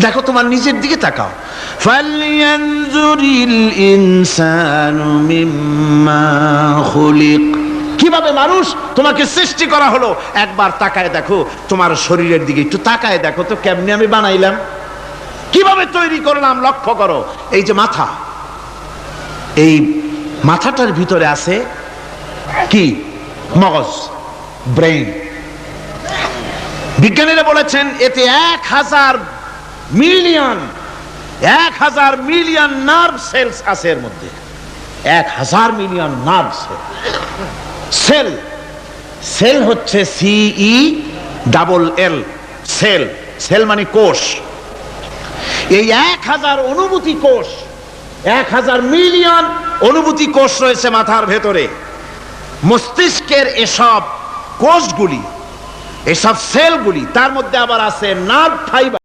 দেখো তোমার নিজের দিকে তাকাও। ফালয়ানজুরিল ইনসানু মিম্মা খুলিক, কিভাবে মানুষ তোমাকে সৃষ্টি করা হলো একবার তাকায় দেখো, তোমার শরীরের দিকে একটু তাকায় দেখো তো কেমনে আমি বানাইলাম, কিভাবে তৈরি করলাম লক্ষ্য করো। এই যে মাথা, এই মাথাটার ভিতরে আছে কি? মগজ, ব্রেইন। বিজ্ঞানীরা বলেছেন এতে 1000 মিলিয়ন নার্ভ সেলস আছে এর মধ্যে। 1000 মিলিয়ন নার্ভ সেল। সেল হচ্ছে CELL, সেল। সেল মানে কোষ। এই 1000 অনুভূতি কোষ, 1000 মিলিয়ন অনুভূতি কোষ রয়েছে মাথার ভেতরে। মস্তিষ্কের এসব কোষগুলি, এসব সেলগুলি, তার মধ্যে আবার আছে নার্ভ ফাইবার।